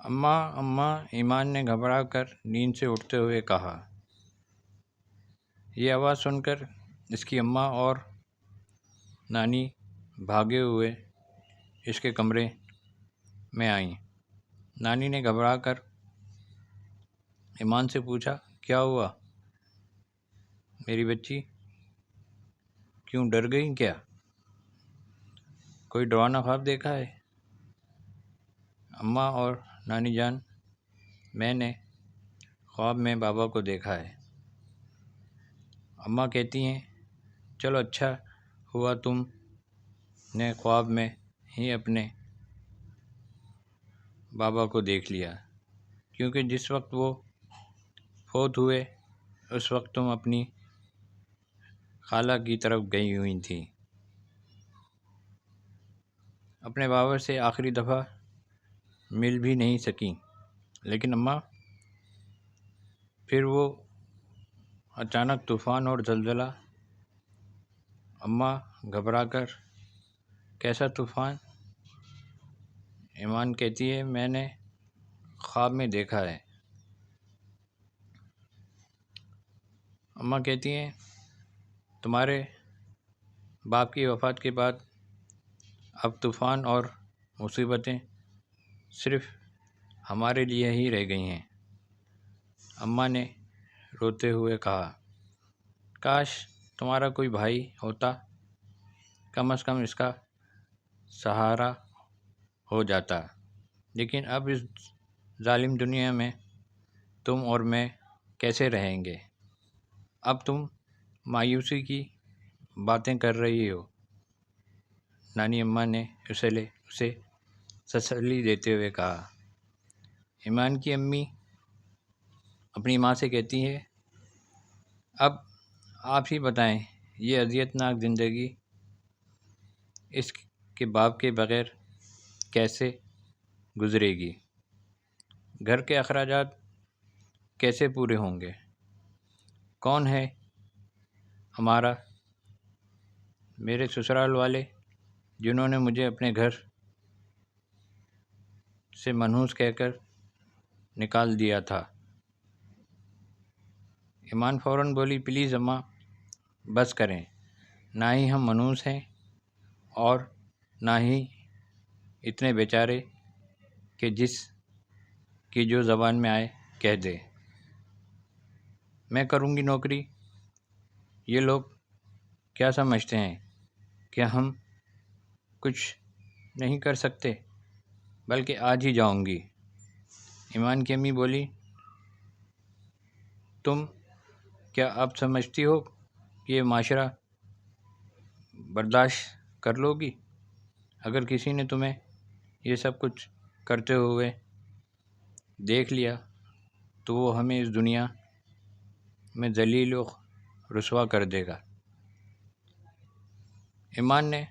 اماں اماں ایمان نے گھبرا کر نیند سے اٹھتے ہوئے کہا۔ یہ آواز سن کر اس کی اماں اور نانی بھاگے ہوئے اس کے کمرے میں آئیں۔ نانی نے گھبرا کر ایمان سے پوچھا، کیا ہوا میری بچی؟ کیوں ڈر گئی کیا؟ کوئی ڈراؤنا خواب دیکھا ہے؟ اماں اور نانی جان، میں نے خواب میں بابا کو دیکھا ہے۔ اماں کہتی ہیں، چلو اچھا ہوا تم نے خواب میں ہی اپنے بابا کو دیکھ لیا، کیونکہ جس وقت وہ فوت ہوئے اس وقت تم اپنی خالہ کی طرف گئی ہوئی تھی۔ اپنے بابا سے آخری دفعہ مل بھی نہیں سکیں۔ لیکن اماں، پھر وہ اچانک طوفان اور زلزلہ۔ اماں گھبرا کر، کیسا طوفان؟ ایمان کہتی ہے، میں نے خواب میں دیکھا ہے۔ اماں کہتی ہیں، تمہارے باپ کی وفات کے بعد اب طوفان اور مصیبتیں صرف ہمارے لیے ہی رہ گئی ہیں۔ اماں نے روتے ہوئے کہا، کاش تمہارا کوئی بھائی ہوتا، کم از کم اس کا سہارا ہو جاتا، لیکن اب اس ظالم دنیا میں تم اور میں کیسے رہیں گے؟ اب تم مایوسی کی باتیں کر رہی ہو۔ نانی اماں نے اسے تسلی دیتے ہوئے کہا۔ ایمان کی امی اپنی ماں سے کہتی ہے، اب آپ ہی بتائیں، یہ اذیت ناک زندگی اس کے باپ کے بغیر کیسے گزرے گی؟ گھر کے اخراجات کیسے پورے ہوں گے؟ کون ہے ہمارا؟ میرے سسرال والے جنہوں نے مجھے اپنے گھر سے منحوس کہہ کر نکال دیا تھا۔ ایمان فوراً بولی، پلیز اماں بس کریں، نہ ہی ہم منحوس ہیں اور نہ ہی اتنے بیچارے کہ جس کی جو زبان میں آئے کہہ دے۔ میں کروں گی نوکری، یہ لوگ کیا سمجھتے ہیں کہ ہم کچھ نہیں کر سکتے؟ بلکہ آج ہی جاؤں گی۔ ایمان کی امی بولی، تم کیا اب سمجھتی ہو کہ یہ معاشرہ برداشت کر لو گی؟ اگر کسی نے تمہیں یہ سب کچھ کرتے ہوئے دیکھ لیا تو وہ ہمیں اس دنیا میں ذلیل و رسوا کر دے گا۔ ایمان نے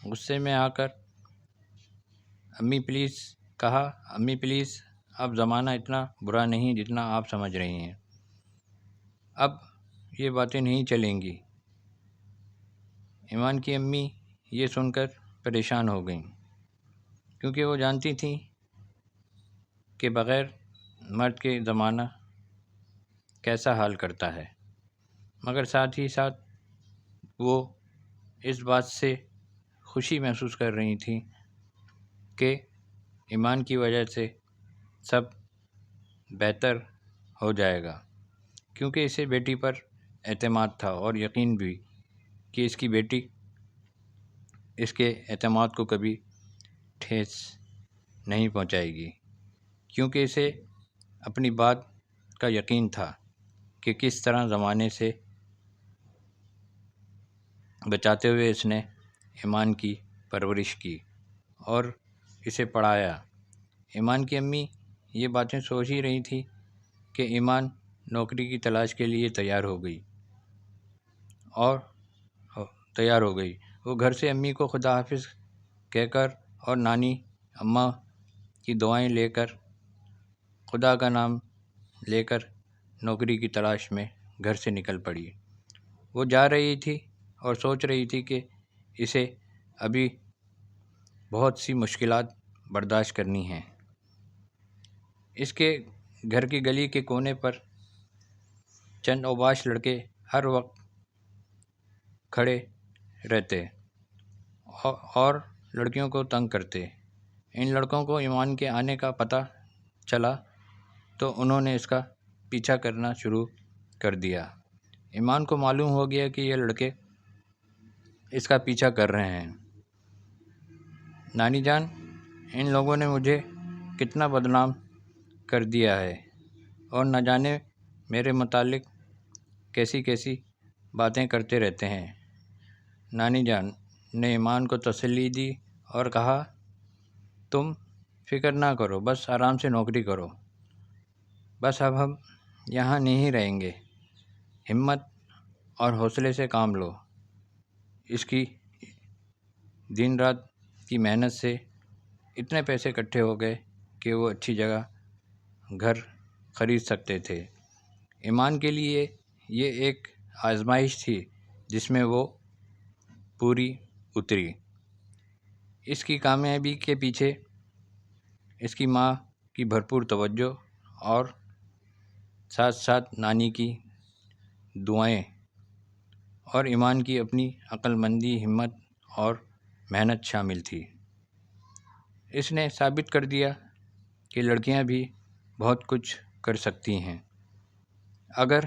غصے میں آ کر امی پلیز اب زمانہ اتنا برا نہیں جتنا آپ سمجھ رہی ہیں، اب یہ باتیں نہیں چلیں گی۔ ایمان کی امی یہ سن کر پریشان ہو گئیں، کیونکہ وہ جانتی تھیں کہ بغیر مرد کے زمانہ کیسا حال کرتا ہے، مگر ساتھ ہی ساتھ وہ اس بات سے خوشی محسوس کر رہی تھیں کہ ایمان کی وجہ سے سب بہتر ہو جائے گا، کیونکہ اسے بیٹی پر اعتماد تھا اور یقین بھی کہ اس کی بیٹی اس کے اعتماد کو کبھی ٹھیس نہیں پہنچائے گی، کیونکہ اسے اپنی بات کا یقین تھا کہ کس طرح زمانے سے بچاتے ہوئے اس نے ایمان کی پرورش کی اور اسے پڑھایا۔ ایمان کی امی یہ باتیں سوچ ہی رہی تھی کہ ایمان نوکری کی تلاش کے لیے تیار ہو گئی۔ وہ گھر سے امی کو خدا حافظ کہہ کر اور نانی اماں کی دعائیں لے کر، خدا کا نام لے کر نوکری کی تلاش میں گھر سے نکل پڑی۔ وہ جا رہی تھی اور سوچ رہی تھی کہ اسے ابھی بہت سی مشکلات برداشت کرنی ہیں۔ اس کے گھر کی گلی کے کونے پر چند اوباش لڑکے ہر وقت کھڑے رہتے اور لڑکیوں کو تنگ کرتے۔ ان لڑکوں کو ایمان کے آنے کا پتہ چلا تو انہوں نے اس کا پیچھا کرنا شروع کر دیا۔ ایمان کو معلوم ہو گیا کہ یہ لڑکے اس کا پیچھا کر رہے ہیں۔ نانی جان، ان لوگوں نے مجھے کتنا بدنام کر دیا ہے اور نہ جانے میرے متعلق کیسی کیسی باتیں کرتے رہتے ہیں۔ نانی جان نے ایمان کو تسلی دی اور کہا، تم فکر نہ کرو، بس آرام سے نوکری کرو، بس اب ہم یہاں نہیں رہیں گے، ہمت اور حوصلے سے کام لو۔ اس کی دن رات کی محنت سے اتنے پیسے اکٹھے ہو گئے کہ وہ اچھی جگہ گھر خرید سکتے تھے۔ ایمان کے لیے یہ ایک آزمائش تھی جس میں وہ پوری اتری۔ اس کی کامیابی کے پیچھے اس کی ماں کی بھرپور توجہ اور ساتھ ساتھ نانی کی دعائیں اور ایمان کی اپنی عقل مندی، ہمت اور محنت شامل تھی۔ اس نے ثابت کر دیا کہ لڑکیاں بھی بہت کچھ کر سکتی ہیں اگر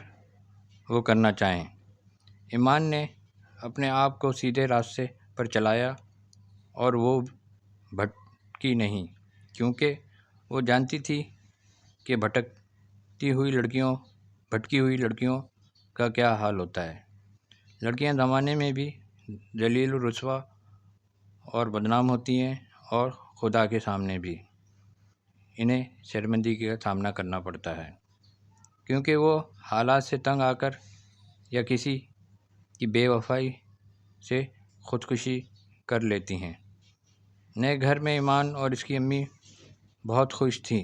وہ کرنا چاہیں۔ ایمان نے اپنے آپ کو سیدھے راستے پر چلایا اور وہ بھٹکی نہیں، کیونکہ وہ جانتی تھی کہ بھٹکی ہوئی لڑکیوں کا کیا حال ہوتا ہے۔ لڑکیاں زمانے میں بھی ذلیل و رسوا اور بدنام ہوتی ہیں اور خدا کے سامنے بھی انہیں شرمندگی کا سامنا کرنا پڑتا ہے، کیونکہ وہ حالات سے تنگ آ کر یا کسی کی بے وفائی سے خودکشی کر لیتی ہیں۔ نئے گھر میں ایمان اور اس کی امی بہت خوش تھیں۔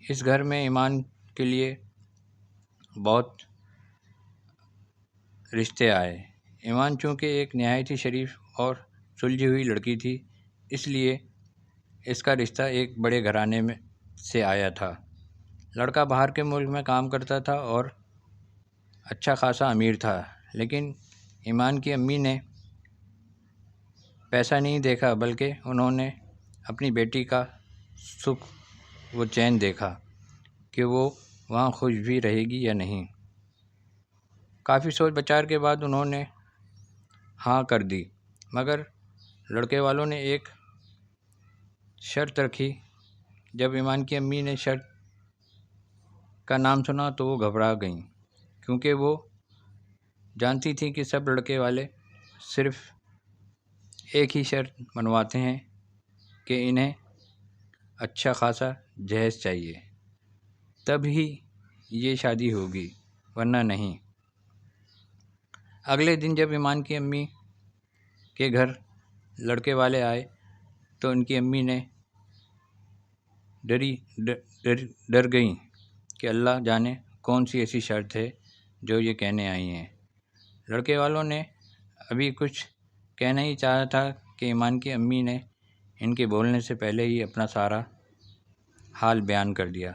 اس گھر میں ایمان کے لیے بہت رشتے آئے۔ ایمان چونکہ ایک نہایت ہی شریف اور سلجھی ہوئی لڑکی تھی، اس لیے اس کا رشتہ ایک بڑے گھرانے میں سے آیا تھا۔ لڑکا باہر کے ملک میں کام کرتا تھا اور اچھا خاصا امیر تھا، لیکن ایمان کی امی نے پیسہ نہیں دیکھا، بلکہ انہوں نے اپنی بیٹی کا سکھ و چین دیکھا کہ وہ وہاں خوش بھی رہے گی یا نہیں۔ کافی سوچ بچار کے بعد انہوں نے ہاں کر دی، مگر لڑکے والوں نے ایک شرط رکھی۔ جب ایمان کی امی نے شرط کا نام سنا تو وہ گھبرا گئیں، کیونکہ وہ جانتی تھیں کہ سب لڑکے والے صرف ایک ہی شرط منواتے ہیں کہ انہیں اچھا خاصا جہیز چاہیے، تب ہی یہ شادی ہوگی، ورنہ نہیں۔ اگلے دن جب ایمان کی امی کے گھر لڑکے والے آئے تو ان کی امی نے ڈر گئیں کہ اللہ جانے کون سی ایسی شرط ہے جو یہ کہنے آئی ہیں۔ لڑکے والوں نے ابھی کچھ کہنا ہی چاہا تھا کہ ایمان کی امی نے ان کے بولنے سے پہلے ہی اپنا سارا حال بیان کر دیا،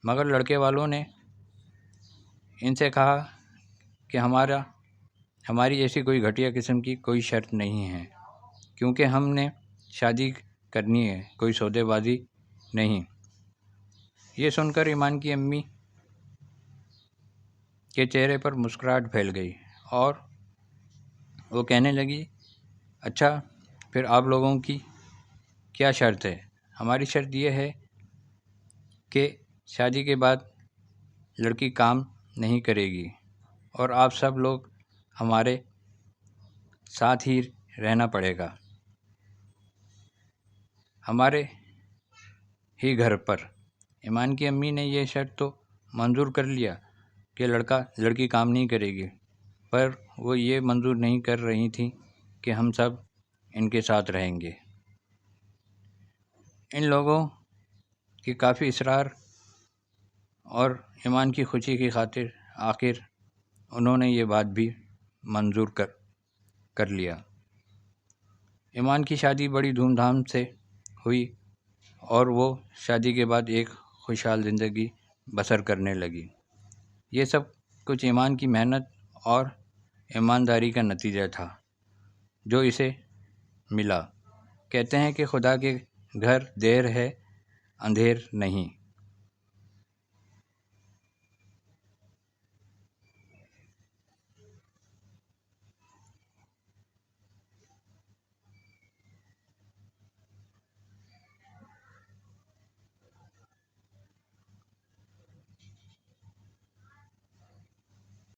مگر لڑکے والوں نے ان سے کہا کہ ہماری ایسی کوئی گھٹیا قسم کی کوئی شرط نہیں ہے، کیونکہ ہم نے شادی کرنی ہے، کوئی سودے بازی نہیں۔ یہ سن کر ایمان کی امی کے چہرے پر مسکراہٹ پھیل گئی اور وہ کہنے لگی، اچھا پھر آپ لوگوں کی کیا شرط ہے؟ ہماری شرط یہ ہے کہ شادی کے بعد لڑکی کام نہیں کرے گی اور آپ سب لوگ ہمارے ساتھ ہی رہنا پڑے گا، ہمارے ہی گھر پر۔ ایمان کی امی نے یہ شرط تو منظور کر لیا کہ لڑکی کام نہیں کرے گی، پر وہ یہ منظور نہیں کر رہی تھیں کہ ہم سب ان کے ساتھ رہیں گے۔ ان لوگوں کی کافی اصرار اور ایمان کی خوشی کی خاطر آخر انہوں نے یہ بات بھی منظور کر لیا۔ ایمان کی شادی بڑی دھوم دھام سے ہوئی اور وہ شادی کے بعد ایک خوشحال زندگی بسر کرنے لگی۔ یہ سب کچھ ایمان کی محنت اور ایمانداری کا نتیجہ تھا جو اسے ملا۔ کہتے ہیں کہ خدا کے گھر دیر ہے اندھیر نہیں۔